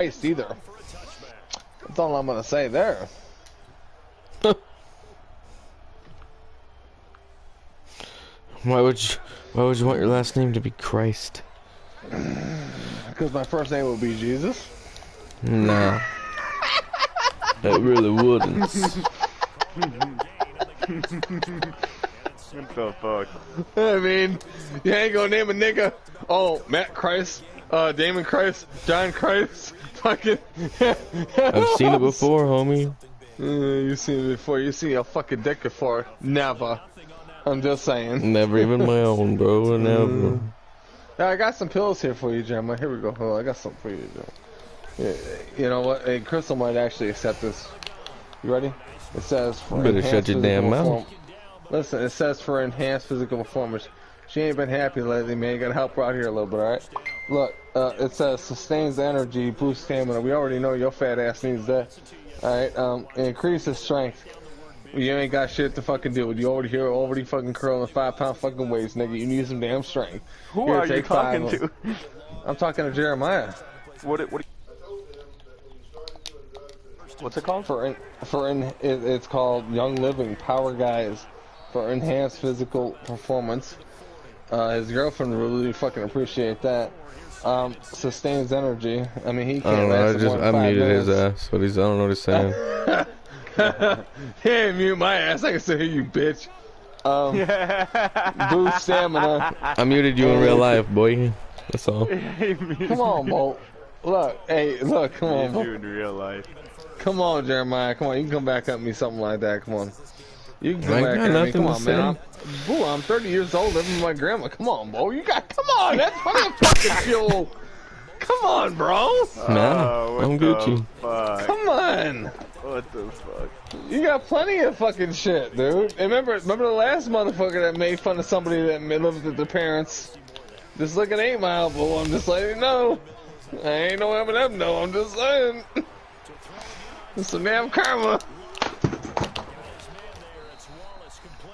Christ either. That's all I'm gonna say there. Why would you want your last name to be Christ? Because my first name would be Jesus. Nah. It really wouldn't. What the fuck? I mean, you ain't gonna name a nigga. Oh, Matt Christ, Damon Christ, John Christ, fucking. I've seen it before, homie. You've seen it before. You've seen a fucking dick before. Never. I'm just saying. Never even my own, bro. Never. Now, I got some pills here for you, Jeremiah. Here we go. Hold on, I got something for you, Joe. Yeah, you know what? Hey, Crystal might actually accept this. You ready? It says for You better shut your damn mouth. Listen, it says for enhanced physical performance. She ain't been happy lately, man. You gotta help her out here a little bit, alright? Look, it says sustains energy, boosts stamina. We already know your fat ass needs that. Alright, increases strength. You ain't got shit to fucking do with. You already fucking curling 5-pound fucking weights, nigga. You need some damn strength. Who Here, are you talking to? I'm talking to Jeremiah. What's it called? It's called Young Living Power Guys for enhanced physical performance. His girlfriend really fucking appreciate that. Sustains energy. I mean, he can't last more than 5 I muted minutes. his ass, but I don't know what he's saying. He ain't mute my ass. I can still hear you, bitch. Boost stamina. I muted you in real life, boy. That's all. Come on, Mo. Look, come on, Mo. You in real life. Come on, Jeremiah. Come on, you can come back at me, something like that. Come on. You can come I back got at me. nothing Come to on, man. say. I'm 30 years old living with my grandma. Come on, Mo. Come on. That's plenty of fucking fuel. Come on, bro. Nah, I'm Gucci. Fuck? Come on. What the fuck? You got plenty of fucking shit, dude. And remember the last motherfucker that made fun of somebody that lived with their parents? Just look at 8 Mile, boo. I'm just letting you know. I ain't no M&M, no. I'm just saying. It's some damn karma.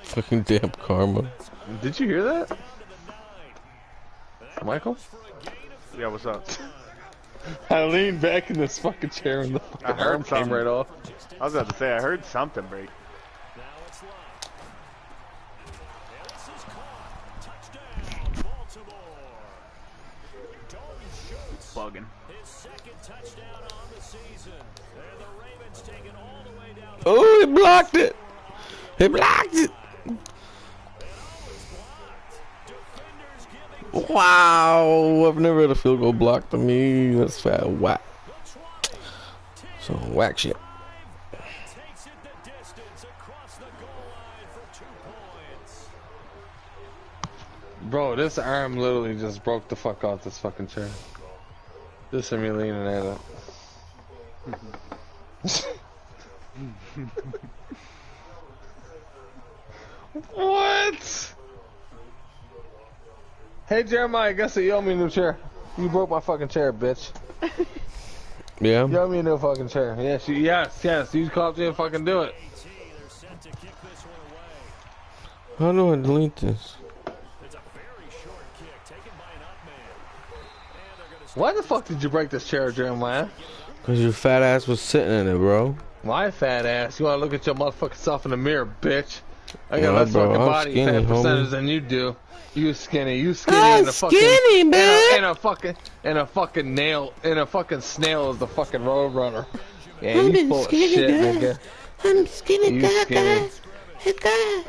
Fucking damn karma. Did you hear that? Michael? Yeah, what's up? I leaned back in this fucking chair and the fucking arm came right off. I was about to say, I heard something break. Bugging. Oh, he blocked it! He blocked it! Wow! I've never had a field goal blocked to me. That's fat whack. Some whack shit. Bro, this arm literally just broke the fuck off this fucking chair. Just me leaning at it. What? Hey Jeremiah, guess what? You owe me a new chair. You broke my fucking chair, bitch. Yeah? You owe me a new fucking chair. Yes, yes. You called me and fucking do it. How do I delete this? Why the fuck did you break this chair, Jeremiah? Cause your fat ass was sitting in it, bro. My fat ass. You wanna look at your motherfucking self in the mirror, bitch. I got Nah, less bro, fucking I'm body skinny, fat homie. percentage than you do. You skinny in I'm the fucking skinny, man. and a fucking nail and a fucking snail is the fucking road runner. Yeah, I'm you full of shit, nigga. I'm skinny, You skinny. Hey, guy.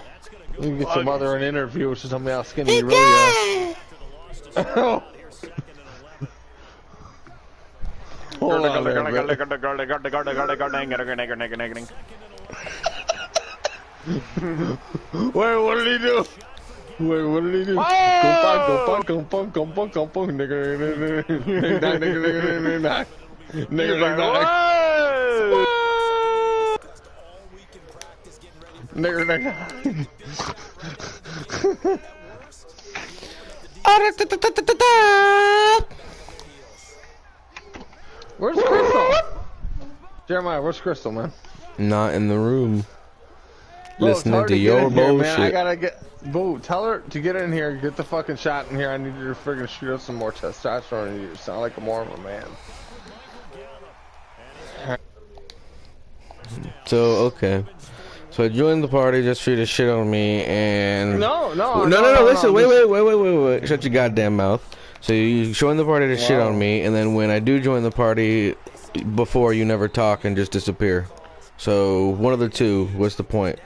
You can get your mother an interview and she'll tell me how skinny you really are. Hold on there, bro. Wait, what did he do? Wait, what did he do? Go punk, Where's Crystal? Jeremiah, where's Crystal, man? Not in the room. Bro, Listening tell her to get your in here, man. bullshit. I gotta get. Boo, tell her to get in here, get the fucking shot in here. I need you to friggin' shoot up some more testosterone in you. You sound like more of a man. So, okay. So I joined the party just for you to shit on me, and... No. Listen, wait. Shut your goddamn mouth. So you join the party to shit on me, and then when I do join the party, before you never talk and just disappear. So one of the two. What's the point?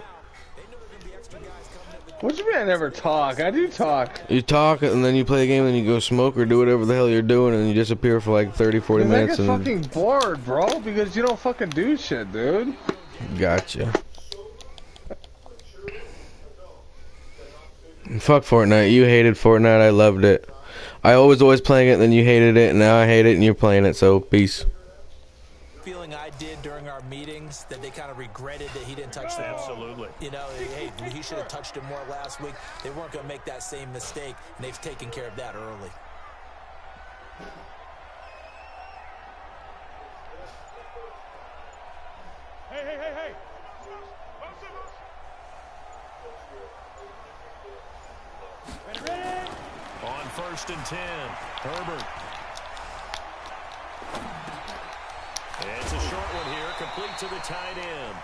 What you mean I never talk? I do talk. You talk, and then you play a game, and then you go smoke or do whatever the hell you're doing, and you disappear for like 30, 40 minutes. I get fucking bored, bro, because you don't fucking do shit, dude. Gotcha. Fuck Fortnite. You hated Fortnite. I loved it. I was always playing it, and then you hated it, and now I hate it, and you're playing it, so peace. Feeling I did during our meetings that they kind of regretted that he didn't touch the ball. Absolutely. You know, hey, he should have touched it more last week. They weren't going to make that same mistake, and they've taken care of that early. Hey. Ready. On 1st and 10, Herbert. It's a short one here, complete to the tight end.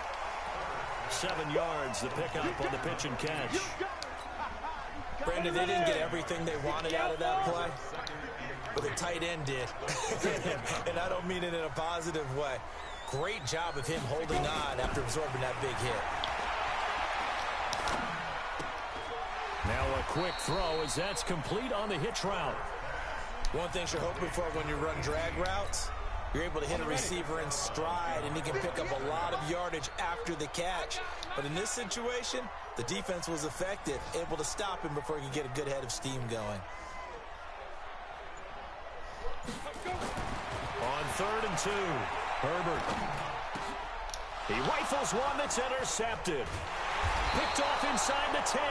7 yards, the pickup on the pitch and catch. Brandon, they didn't get everything they wanted out of that play, but the tight end did. And I don't mean it in a positive way. Great job of him holding on after absorbing that big hit. Now a quick throw as that's complete on the hitch route. One thing you're hoping for when you run drag routes, you're able to hit a receiver in stride, and he can pick up a lot of yardage after the catch. But in this situation, the defense was effective, able to stop him before he could get a good head of steam going. On 3rd and 2, Herbert. He rifles one that's intercepted. Picked off inside the 10.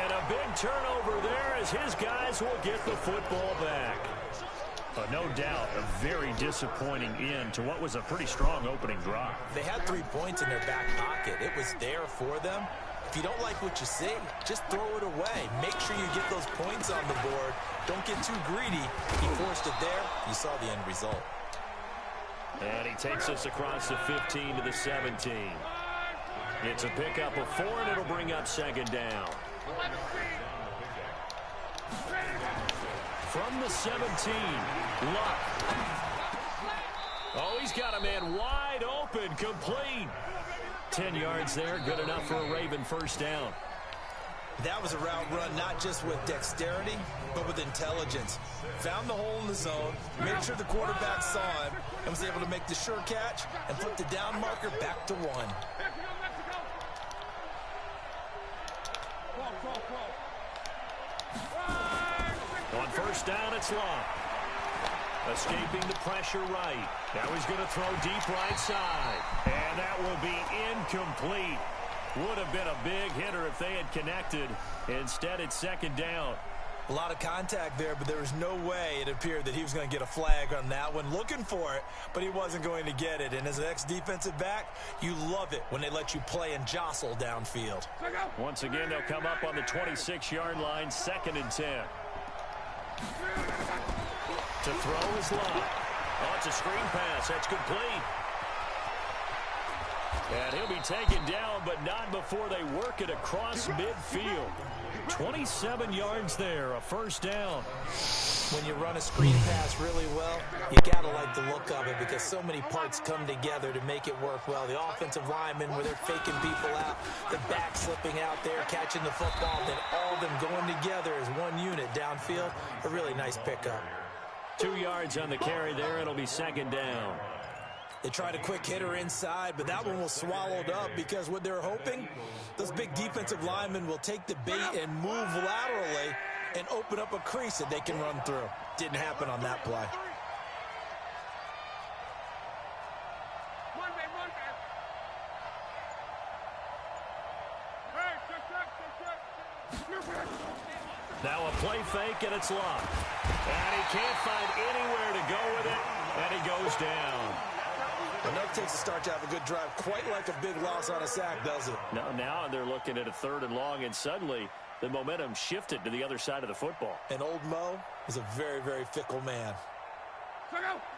And a big turnover there as his guys will get the football back. No doubt a very disappointing end to what was a pretty strong opening drive. They had 3 points in their back pocket. It was there for them. If you don't like what you see, just throw it away. Make sure you get those points on the board. Don't get too greedy. He forced it there. You saw the end result. And he takes us across the 15 to the 17. It's a pickup of 4, and it'll bring up 2nd down. From the 17, Luck. Oh, he's got a man wide open, complete. 10 yards there, good enough for a Raven 1st down. That was a route run not just with dexterity, but with intelligence. Found the hole in the zone, made sure the quarterback saw him, and was able to make the sure catch and put the down marker back to 1. On 1st down, it's Luck. Escaping the pressure right. Now he's going to throw deep right side. And that will be incomplete. Would have been a big hitter if they had connected. Instead, it's 2nd down. A lot of contact there, but there was no way it appeared that he was going to get a flag on that one. Looking for it, but he wasn't going to get it. And as an ex-defensive back, you love it when they let you play and jostle downfield. Once again, they'll come up on the 26-yard line, 2nd and 10. To throw is Luck. Oh, it's a screen pass. That's complete. And he'll be taken down, but not before they work it across midfield. 27 yards there, a 1st down. When you run a screen pass really well, you got to like the look of it because so many parts come together to make it work well. The offensive linemen, where they're faking people out, the back slipping out there, catching the football, then all of them going together as one unit downfield. A really nice pickup. 2 yards on the carry there. It'll be 2nd down. They tried a quick hitter inside, but that one was swallowed up because what they're hoping, those big defensive linemen will take the bait and move laterally and open up a crease that they can run through. Didn't happen on that play. Now a play fake, and it's Luck. And he can't find anywhere to go with it, and he goes down. Enough takes a start to have a good drive, quite like a big loss on a sack, does it? No, now they're looking at a 3rd and long, and suddenly the momentum shifted to the other side of the football. And old Mo is a very, very fickle man.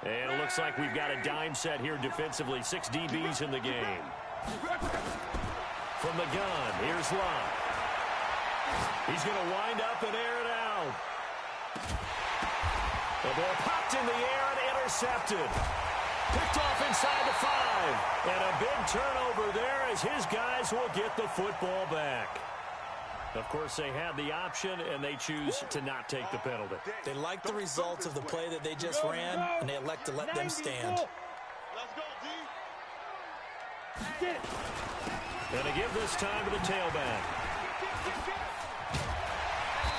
And it looks like we've got a dime set here defensively. 6 DBs in the game. From the gun, here's Love. He's going to wind up and air it out. The ball popped in the air and intercepted. Picked off inside the 5. And a big turnover there as his guys will get the football back. Of course, they have the option, and they choose to not take the penalty. They like the results of the play that they just ran, and they elect to let them stand. Let's go, D. Going to give this time to the tailback.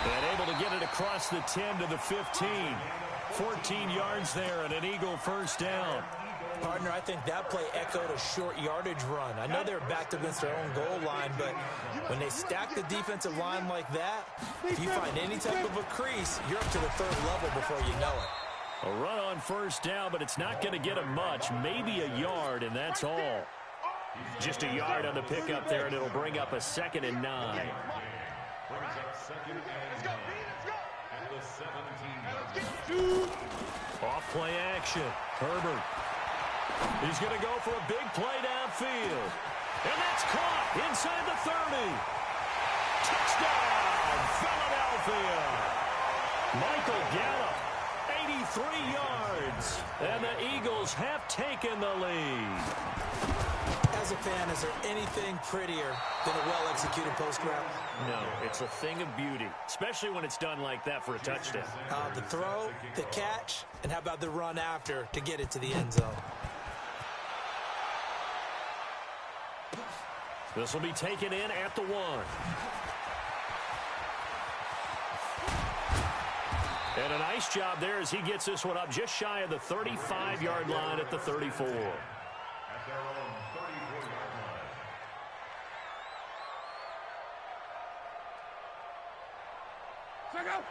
And able to get it across the 10 to the 15. 14 yards there and an Eagle first down. Partner, I think that play echoed a short yardage run. I know they're backed against their own goal line, but when they stack the defensive line like that, if you find any type of a crease, you're up to the 3rd level before you know it. A run on first down, but it's not going to get him much. Maybe a yard, and that's all. Just a yard on the pickup there, and it'll bring up a 2nd and 9. Off play action. Herbert. He's going to go for a big play downfield. And that's caught inside the 30. Touchdown, Philadelphia. Michael Gallup, 83 yards. And the Eagles have taken the lead. As a fan, is there anything prettier than a well-executed post route? No, it's a thing of beauty, especially when it's done like that for a touchdown. The throw, the catch, and how about the run after to get it to the end zone? This will be taken in at the 1. And a nice job there as he gets this one up just shy of the 35-yard line at the 34.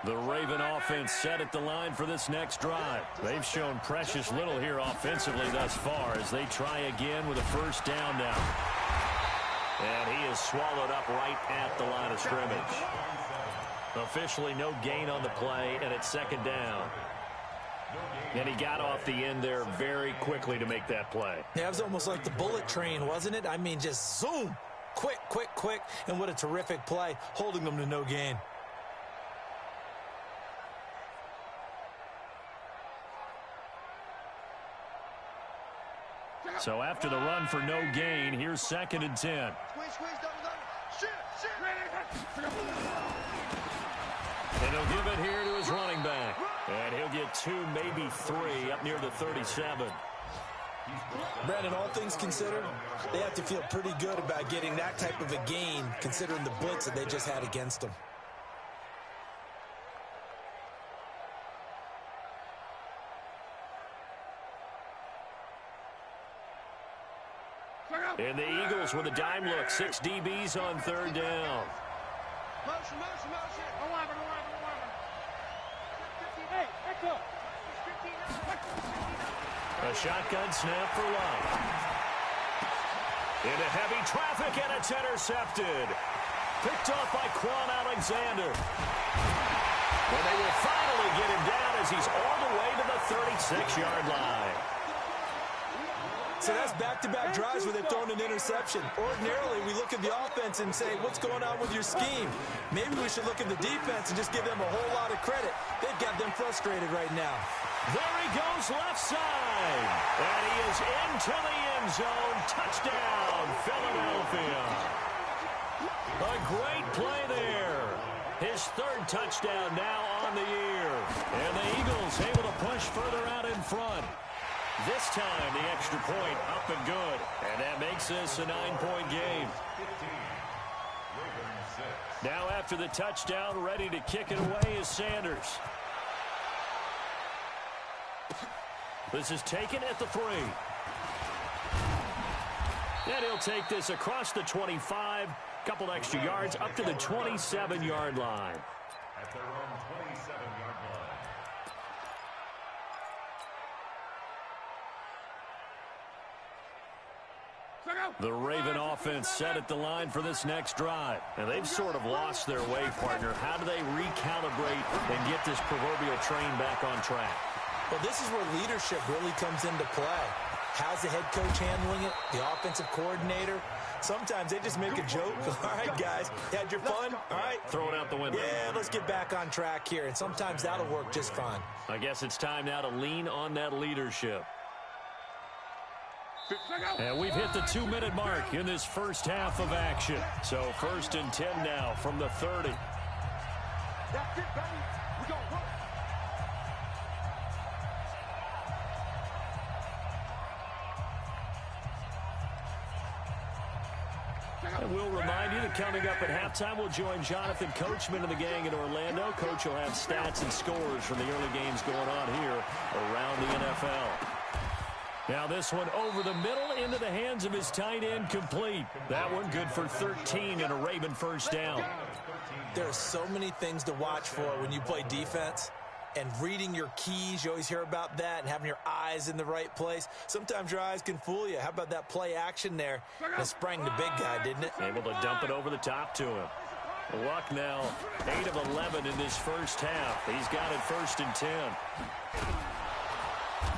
The Raven offense set at the line for this next drive. They've shown precious little here offensively thus far as they try again with a first down now. And he is swallowed up right at the line of scrimmage. Officially no gain on the play, and it's 2nd down. And he got off the end there very quickly to make that play. Yeah, it was almost like the bullet train, wasn't it? I mean, just zoom. Quick, quick, quick. And what a terrific play, holding them to no gain. So after the run for no gain, here's 2nd and 10. And he'll give it here to his running back. And he'll get 2, maybe 3 up near the 37. Brandon, all things considered, they have to feel pretty good about getting that type of a gain considering the blitz that they just had against them. And the Eagles with a dime look. 6 DBs on 3rd down. Motion, motion, motion. Hey, echo. A shotgun snap for Love. Into heavy traffic, and it's intercepted. Picked off by Quan Alexander. And they will finally get him down as he's all the way to the 36-yard line. So that's back-to-back drives where they've thrown an interception. Ordinarily, we look at the offense and say, what's going on with your scheme? Maybe we should look at the defense and just give them a whole lot of credit. They've got them frustrated right now. There he goes left side. And he is into the end zone. Touchdown, Philadelphia. A great play there. His 3rd touchdown now on the year. And the Eagles able to push further out in front. This time, the extra point up and good. And that makes this a 9-point game. Now after the touchdown, ready to kick it away is Sanders. This is taken at the 3. And he'll take this across the 25. Couple extra yards up to the 27-yard line. At their own 27-yard line. The Raven offense set at the line for this next drive. And they've sort of lost their way, partner. How do they recalibrate and get this proverbial train back on track? Well, this is where leadership really comes into play. How's the head coach handling it? The offensive coordinator? Sometimes they just make a joke. All right, guys, had your fun? All right. Throw it out the window. Yeah, let's get back on track here, and sometimes that'll work just fine. I guess it's time now to lean on that leadership. And we've hit the 2-minute mark in this first half of action. So 1st and 10 now from the 30. That's it, baby. We gonna work. And we'll remind you that coming up at halftime, we'll join Jonathan Coachman and the gang in Orlando. Coach will have stats and scores from the early games going on here around the NFL. Now this one over the middle into the hands of his tight end, complete. That one good for 13 and a Raven first down. There are so many things to watch for when you play defense. And reading your keys, you always hear about that, and having your eyes in the right place. Sometimes your eyes can fool you. How about that play action there? It sprang the big guy, didn't it? Able to dump it over the top to him. Luck now, 8 of 11 in this first half. He's got it 1st and 10.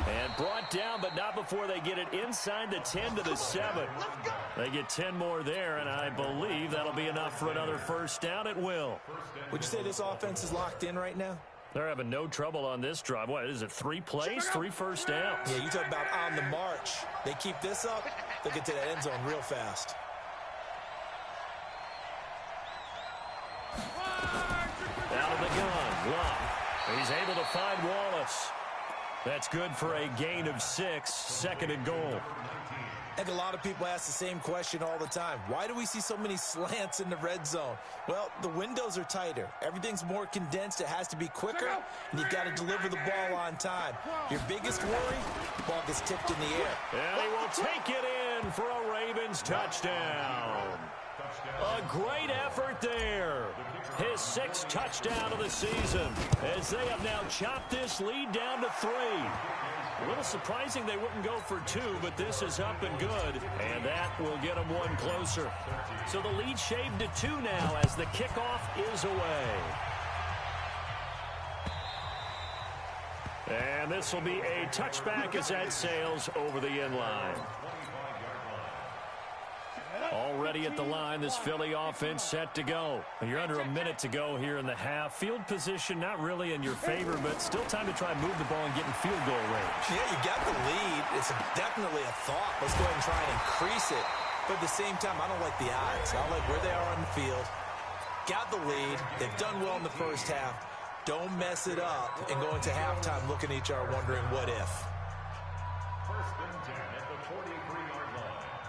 And brought down, but not before they get it inside the 10 to the 7. They get 10 more there, and I believe that'll be enough for another first down at will. Would you say this offense is locked in right now? They're having no trouble on this drive. What is it, 3 plays, 3 first downs? Yeah, you talk about on the march. They keep this up, they'll get to that end zone real fast. Out of the gun, Luck. He's able to find Wallace. That's good for a gain of 6, 2nd and goal. I think a lot of people ask the same question all the time. Why do we see so many slants in the red zone? Well, the windows are tighter. Everything's more condensed. It has to be quicker, and you've got to deliver the ball on time. Your biggest worry, the ball gets tipped in the air. And he will take it in for a Ravens touchdown. A great effort there. His 6th touchdown of the season as they have now chopped this lead down to 3. A little surprising they wouldn't go for 2, but this is up and good, and that will get them 1 closer. So the lead shaved to 2 now as the kickoff is away. And this will be a touchback as that sails over the end line. Already at the line, this Philly offense set to go. You're under a minute to go here in the half. Field position not really in your favor, but still time to try and move the ball and get in field goal range. Yeah, you got the lead. It's definitely a thought. Let's go ahead and try and increase it. But at the same time, I don't like the odds. I like where they are on the field. Got the lead. They've done well in the first half. Don't mess it up and go into halftime looking at each other wondering what if. 1st and 10 at the 43-yard line.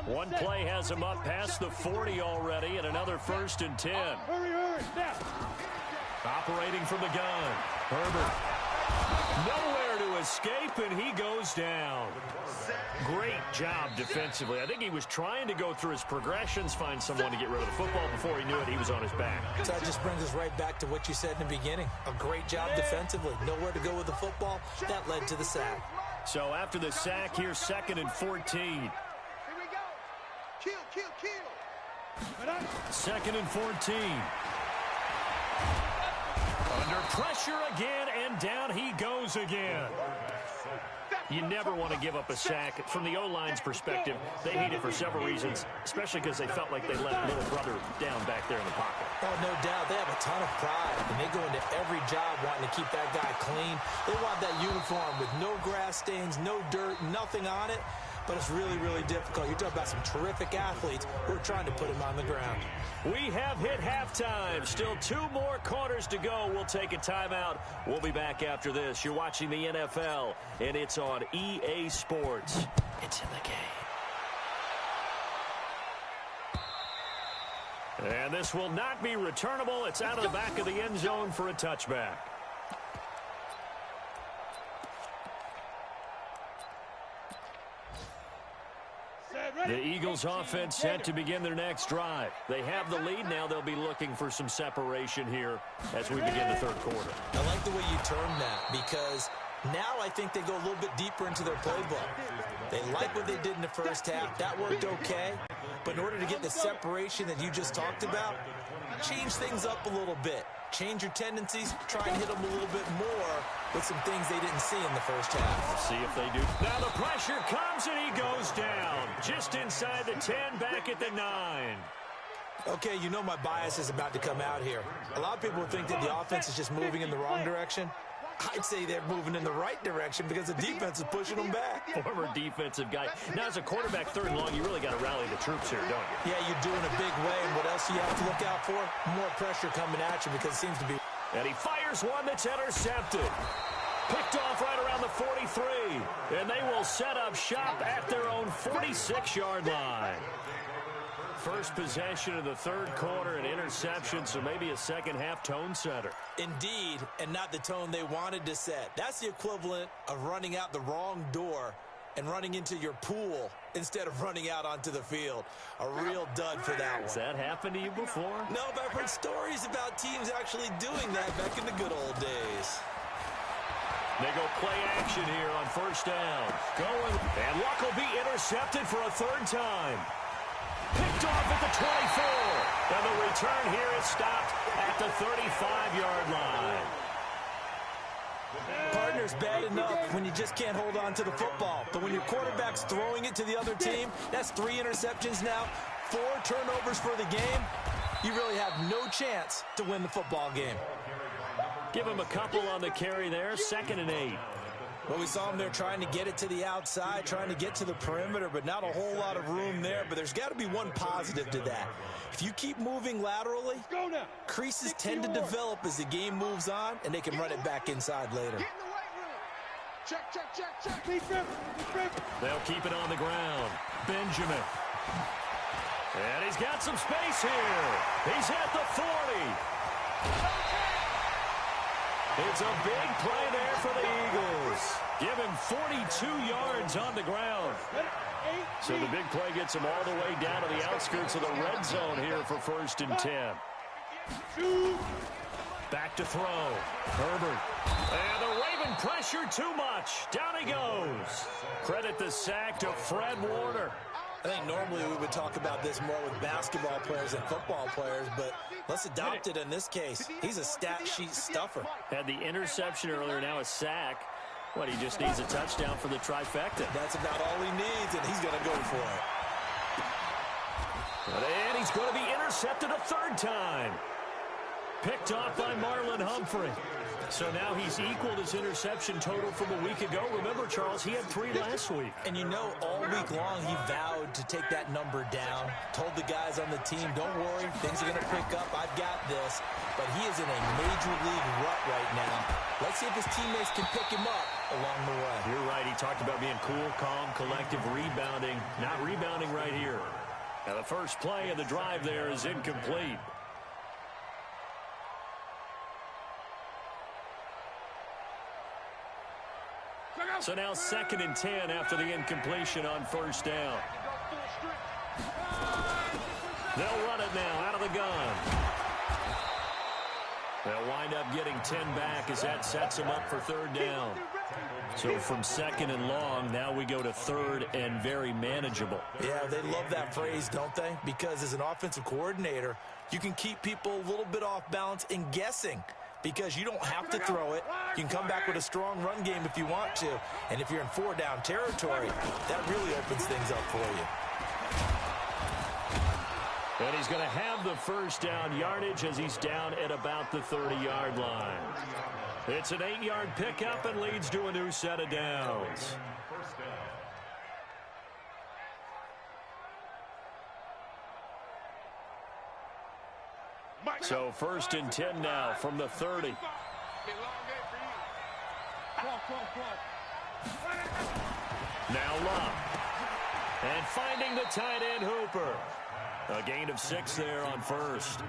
One play has him up past the 40 already, and another 1st and 10. Hurry, snap. Operating from the gun, Herbert. Nowhere to escape, and he goes down. Great job defensively. I think he was trying to go through his progressions, find someone to get rid of the football. Before he knew it, he was on his back. So that just brings us right back to what you said in the beginning. A great job defensively. Nowhere to go with the football. That led to the sack. So after the sack, here's 2nd and 14. Here we go. Kill. 2nd and 14. Under pressure again, and down he goes again. You never want to give up a sack. From the O-line's perspective, they hate it for several reasons, especially because they felt like they let little brother down back there in the pocket. Oh, no doubt. They have a ton of pride, and they go into every job wanting to keep that guy clean. They want that uniform with no grass stains, no dirt, nothing on it. But it's really, really difficult. You're talking about some terrific athletes who are trying to put him on the ground. We have hit halftime. Still 2 more quarters to go. We'll take a timeout. We'll be back after this. You're watching the NFL, and it's on EA Sports. It's in the game. And this will not be returnable. It's out of the back of the end zone for a touchback. The Eagles offense set to begin their next drive. They have the lead now. They'll be looking for some separation here as we begin the 3rd quarter. I like the way you term that because now I think they go a little bit deeper into their playbook. They like what they did in the first half. That worked okay. But in order to get the separation that you just talked about, change things up a little bit. Change your tendencies, try and hit them a little bit more with some things they didn't see in the first half. Let's see if they do. Now the pressure comes and he goes down. Just inside the 10, back at the 9. Okay, you know my bias is about to come out here. A lot of people think that the offense is just moving in the wrong direction. I'd say they're moving in the right direction because the defense is pushing them back. Former defensive guy. Now, as a quarterback, 3rd and long, you really got to rally the troops here, don't you? Yeah, you're doing a big way, and what else do you have to look out for? More pressure coming at you because it seems to be... And he fires one that's intercepted. Picked off right around the 43. And they will set up shop at their own 46-yard line. First possession of the 3rd quarter, an interception, so maybe a second-half tone setter. Indeed, and not the tone they wanted to set. That's the equivalent of running out the wrong door and running into your pool instead of running out onto the field. A real dud for that one. Has that happened to you before? No, but I've heard stories about teams actually doing that back in the good old days. They go play action here on 1st down. Going, and Luck will be intercepted for a 3rd time. Picked off at the 24. And the return here is stopped at the 35-yard line. Partner's bad enough when you just can't hold on to the football. But when your quarterback's throwing it to the other team, that's 3 interceptions now, 4 turnovers for the game. You really have no chance to win the football game. Give him a couple on the carry there, 2nd and 8. Well, we saw him there trying to get it to the outside, trying to get to the perimeter, but not a whole lot of room there. But there's got to be one positive to that. If you keep moving laterally, creases tend to develop as the game moves on, and they can run it back inside later. Check. They'll keep it on the ground. Benjamin. And he's got some space here. He's at the 40. It's a big play there for the Eagles. Give him 42 yards on the ground. So the big play gets him all the way down to the outskirts of the red zone here for 1st and 10. Back to throw. Herbert. And the Raven pressure too much. Down he goes. Credit the sack to Fred Warner. I think normally we would talk about this more with basketball players and football players, but let's adopt it in this case. He's a stat sheet stuffer. Had the interception earlier, now a sack. What, he just needs a touchdown for the trifecta. That's about all he needs, and he's going to go for it. And he's going to be intercepted a 3rd time. Picked off by Marlon Humphrey. So now he's equaled his interception total from a week ago. Remember, Charles, he had 3 last week. And you know, all week long he vowed to take that number down. Told the guys on the team, don't worry, things are going to pick up. I've got this. But he is in a major league rut right now. Let's see if his teammates can pick him up along the way. You're right. He talked about being cool, calm, collective, rebounding. Not rebounding right here. Now the first play of the drive there is incomplete. So now 2nd and 10 after the incompletion on 1st down. They'll run it now out of the gun. They'll wind up getting 10 back as that sets them up for 3rd down. So from 2nd and long, now we go to 3rd and very manageable. Yeah, they love that phrase, don't they? Because as an offensive coordinator, you can keep people a little bit off balance and guessing. Because you don't have to throw it. You can come back with a strong run game if you want to. And if you're in 4-down territory, that really opens things up for you. And he's going to have the 1st down yardage as he's down at about the 30-yard line. It's an 8-yard pickup and leads to a new set of downs. So 1st and 10 now from the 30. Now Luck. And finding the tight end Hooper. A gain of 6 there on 1st.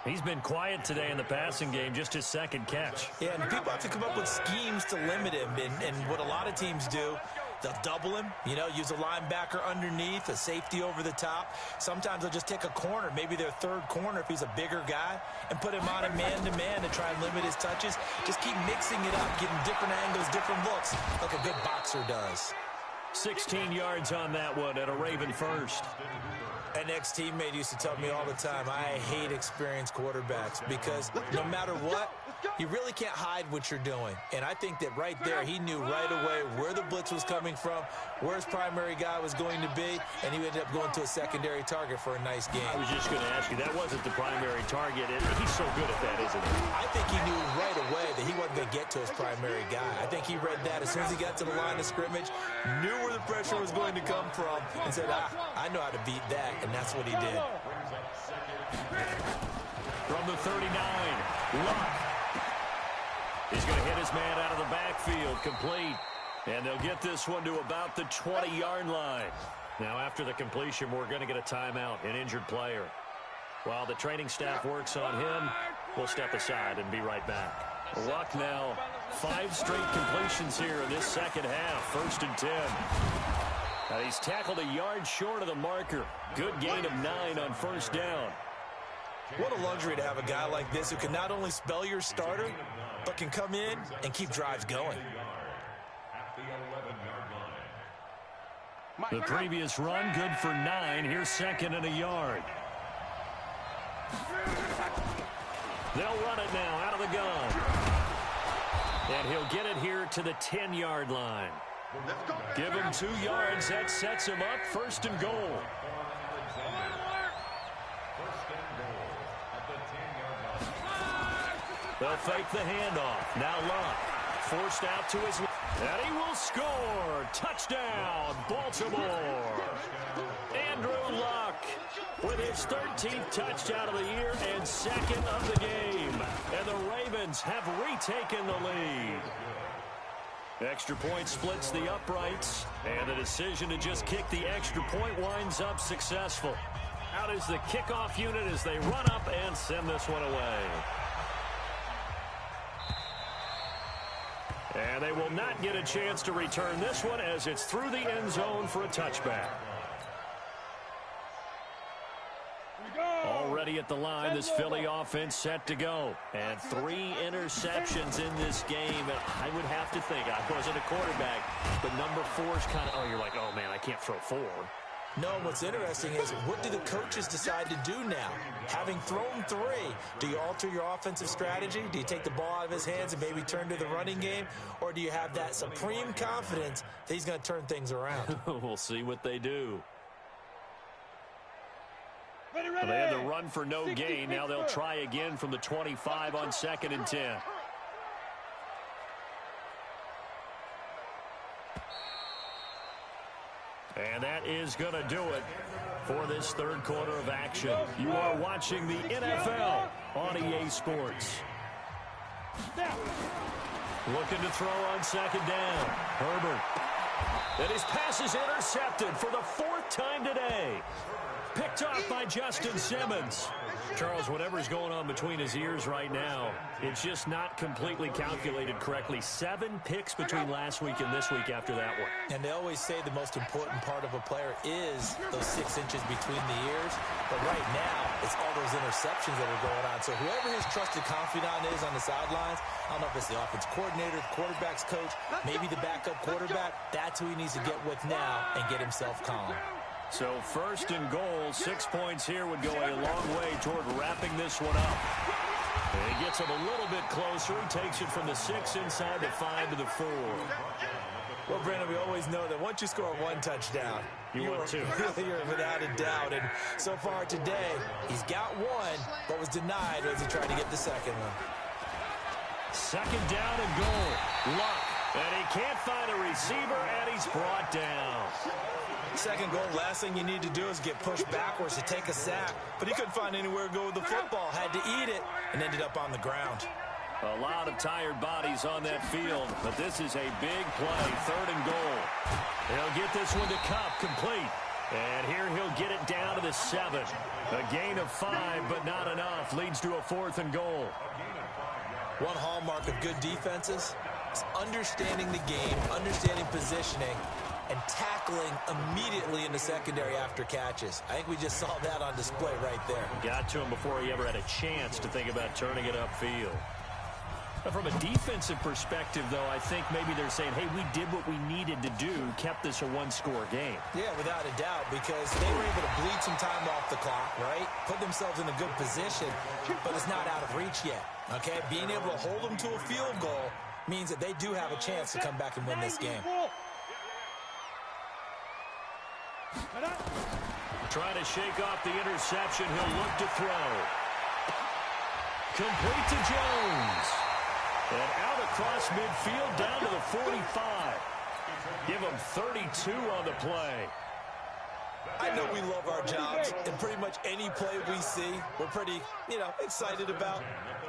He's been quiet today in the passing game, just his 2nd catch. Yeah, and people have to come up with schemes to limit him. And what a lot of teams do, they'll double him, use a linebacker underneath, a safety over the top. Sometimes they'll just take a corner, maybe their 3rd corner if he's a bigger guy, and put him on a man-to-man to try and limit his touches. Just keep mixing it up, getting different angles, different looks, like a good boxer does. 16 yards on that one at a Raven 1st. An ex-teammate used to tell me all the time, I hate experienced quarterbacks because no matter what, you really can't hide what you're doing. And I think that right there, he knew right away where the blitz was coming from, where his primary guy was going to be, and he ended up going to a secondary target for a nice game. I was just going to ask you, that wasn't the primary target, and he's so good at that, isn't he? I think he knew right away that he wasn't going to get to his primary guy. I think he read that as soon as he got to the line of scrimmage, knew where the pressure was going to come from, and said, I know how to beat that, and that's what he did. From the 39, Luck. He's going to hit his man out of the backfield, complete. And they'll get this one to about the 20-yard line. Now, after the completion, we're going to get a timeout, an injured player. While the training staff works on him, we'll step aside and be right back. Luck now, 5 straight completions here in this second half, 1st and 10. Now he's tackled a yard short of the marker. Good gain of 9 on 1st down. What a luxury to have a guy like this who can not only spell your starter, but can come in and keep drives going. The previous run, good for 9. Here's 2nd and a yard. They'll run it now out of the gun. And he'll get it here to the 10-yard line. Give him 2 yards. That sets him up. 1st and goal. They'll fake the handoff. Now Luck. Forced out to his left. And he will score. Touchdown, Baltimore. Andrew Luck with his 13th touchdown of the year and 2nd of the game. And the Ravens have retaken the lead. Extra point splits the uprights, and the decision to just kick the extra point winds up successful. Out is the kickoff unit as they run up and send this one away. And they will not get a chance to return this one as it's through the end zone for a touchback. Already at the line, this Philly offense set to go. And 3 interceptions in this game. And I would have to think, I wasn't a quarterback, but number 4 is kind of, you're like, oh, man, I can't throw 4. No, what's interesting is what do the coaches decide to do now? Having thrown 3, do you alter your offensive strategy? Do you take the ball out of his hands and maybe turn to the running game? Or do you have that supreme confidence that he's going to turn things around? We'll see what they do. They had to run for no gain. Now they'll try again from the 25 on 2nd and 10. And that is going to do it for this 3rd quarter of action. You are watching the NFL on EA Sports. Looking to throw on 2nd down. Herbert. And his pass is intercepted for the 4th time today. Picked off by Justin Simmons. Charles, whatever's going on between his ears right now, it's just not completely calculated correctly. 7 picks between last week and this week after that one. And they always say the most important part of a player is those 6 inches between the ears. But right now, it's all those interceptions that are going on. So whoever his trusted confidant is on the sidelines, I don't know if it's the offense coordinator, the quarterback's coach, maybe the backup quarterback, that's who he needs to get with now and get himself calm. So 1st and goal, 6 points here would go a long way toward wrapping this one up. And he gets him a little bit closer. He takes it from the 6 inside the 5 to the 4. Well, Brandon, we always know that once you score 1 touchdown, you're without a doubt. And so far today, he's got 1, but was denied as he tried to get the 2nd one. 2nd down and goal. Luck. And he can't find a receiver, and he's brought down. 2nd goal, last thing you need to do is get pushed backwards to take a sack. But he couldn't find anywhere to go with the football. Had to eat it and ended up on the ground. A lot of tired bodies on that field, but this is a big play. 3rd and goal. He'll get this one to Cup, complete. And here he'll get it down to the 7. A gain of 5, but not enough. Leads to a 4th and goal. One hallmark of good defenses is understanding the game, understanding positioning, and tackling immediately in the secondary after catches. I think we just saw that on display right there. Got to him before he ever had a chance to think about turning it upfield. From a defensive perspective, though, I think maybe they're saying, hey, we did what we needed to do, kept this a one-score game. Yeah, without a doubt, because they were able to bleed some time off the clock, right? Put themselves in a good position, but it's not out of reach yet, okay? Being able to hold them to a field goal means that they do have a chance to come back and win this game. Trying to shake off the interception. He'll look to throw. Complete to Jones. And out across midfield down to the 45. Give him 32 on the play. I know we love our jobs, and pretty much any play we see, we're pretty, excited about.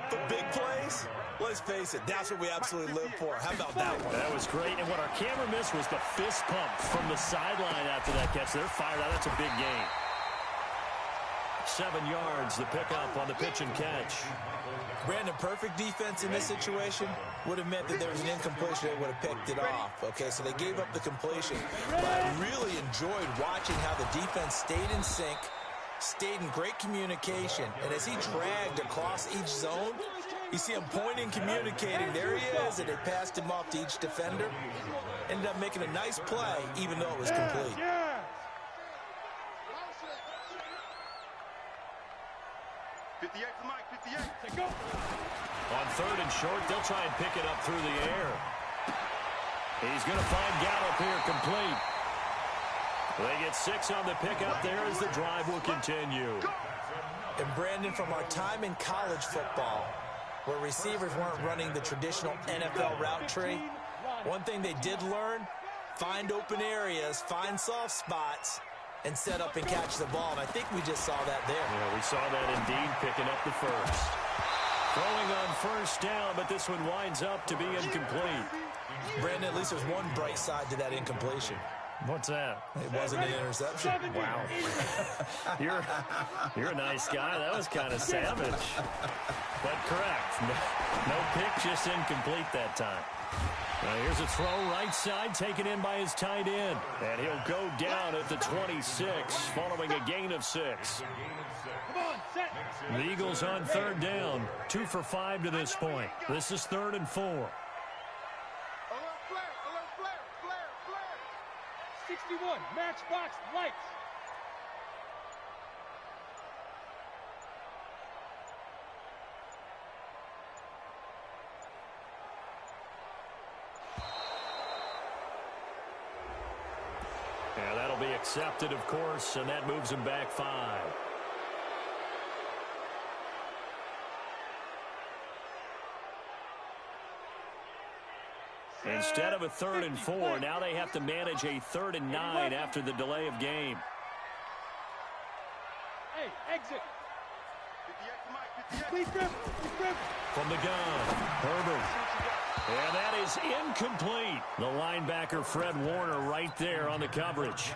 But big plays, let's face it, that's what we absolutely live for. How about that one? That was great, and what our camera missed was the fist pump from the sideline after that catch. They're fired out. That's a big gain. 7 yards, the pickup on the pitch and catch. Brandon, perfect defense in this situation would have meant that there was an incompletion. They would have picked it off. Okay, so they gave up the completion. But I really enjoyed watching how the defense stayed in sync, stayed in great communication. And as he dragged across each zone, you see him pointing, communicating. There he is, and they passed him off to each defender. Ended up making a nice play, even though it was complete. 58 for Mike, 58. On third and short, they'll try and pick it up through the air. He's going to find Gallup here, complete. They get 6 on the pickup there as the drive will continue. And Brandon, from our time in college football, where receivers weren't running the traditional NFL route tree, one thing they did learn, find open areas, find soft spots, and set up and catch the ball. And I think we just saw that there. Yeah, we saw that indeed, picking up the first. Throwing on first down, but this one winds up to be incomplete. Brandon, at least there's one bright side to that incompletion. What's that? It wasn't an interception. Wow. You're a nice guy. That was kind of savage. But correct. No pick, just incomplete that time. Now here's a throw right side, taken in by his tight end. And he'll go down at the 26, following a gain of 6. The Eagles on third down, 2 for 5 to this point. This is 3rd and 4. 61, matchbox lights. Yeah, that'll be accepted, of course, and that moves him back 5. Instead of a 3rd and 4, now they have to manage a 3rd and 9 after the delay of game. Hey, exit. 58 to Mike, 58. From the gun, Herbert. And that is incomplete. The linebacker, Fred Warner, right there on the coverage.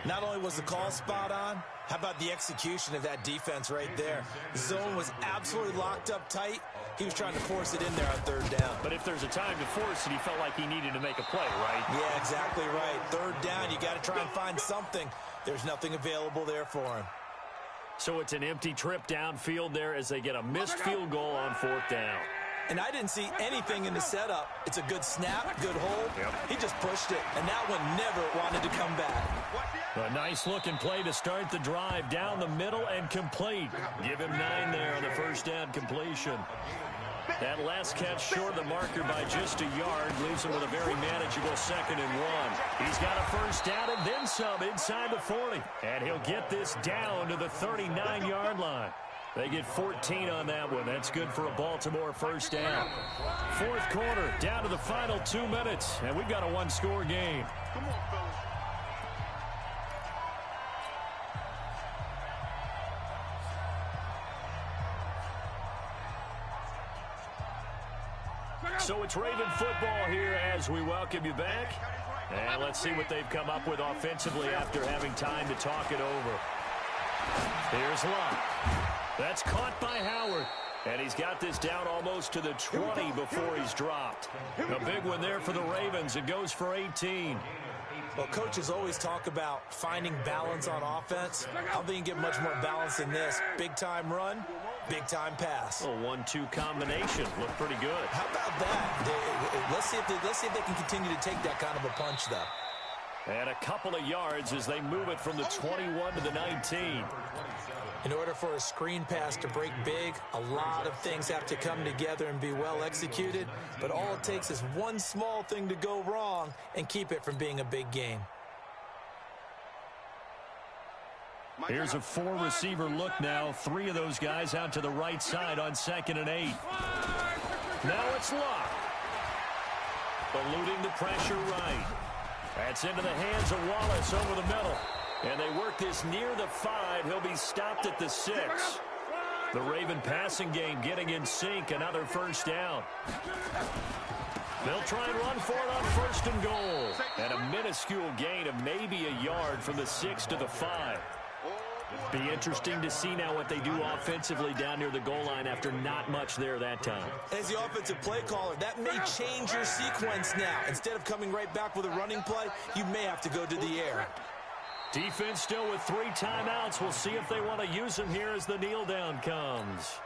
Not only was the call spot on, how about the execution of that defense right there? The zone was absolutely locked up tight. He was trying to force it in there on 3rd down. But if there's a time to force it, he felt like he needed to make a play, right? Yeah, exactly right. 3rd down, you got to try and find something. There's nothing available there for him. So it's an empty trip downfield there as they get a missed field goal on 4th down. And I didn't see anything in the setup. It's a good snap, good hold. Yep. He just pushed it, and that one never wanted to come back. A nice-looking play to start the drive down the middle and complete. Give him 9 there on the first down completion. That last catch short of the marker by just a yard leaves him with a very manageable 2nd and 1. He's got a first down and then some inside the 40. And he'll get this down to the 39-yard line. They get 14 on that one. That's good for a Baltimore first down. 4th quarter, down to the final 2 minutes, and we've got a one-score game. Come on, fellas. So it's Raven football here as we welcome you back. And let's see what they've come up with offensively after having time to talk it over. Here's Locke. That's caught by Howard. And he's got this down almost to the 20 before he's dropped. A big one there for the Ravens. It goes for 18. Well, coaches always talk about finding balance on offense. I don't think you can get much more balance than this. Big-time run, Big-time pass. A 1-2 combination. Looked pretty good. How about that? Let's see if they can continue to take that kind of a punch, though. And a couple of yards as they move it from the 21 to the 19. In order for a screen pass to break big, a lot of things have to come together and be well executed. But all it takes is one small thing to go wrong and keep it from being a big game. Here's a 4-receiver look now. 3 of those guys out to the right side on 2nd and 8. Now it's Luck. Eluding the pressure right. That's into the hands of Wallace over the middle. And they work this near the 5. He'll be stopped at the 6. The Raven passing game getting in sync. Another first down. They'll try and run for it on 1st and goal. And a minuscule gain of maybe a yard from the 6 to the 5. Be interesting to see now what they do offensively down near the goal line after not much there that time. As the offensive play caller, that may change your sequence now. Instead of coming right back with a running play, you may have to go to the air. Defense still with 3 timeouts. We'll see if they want to use them here as the kneel down comes.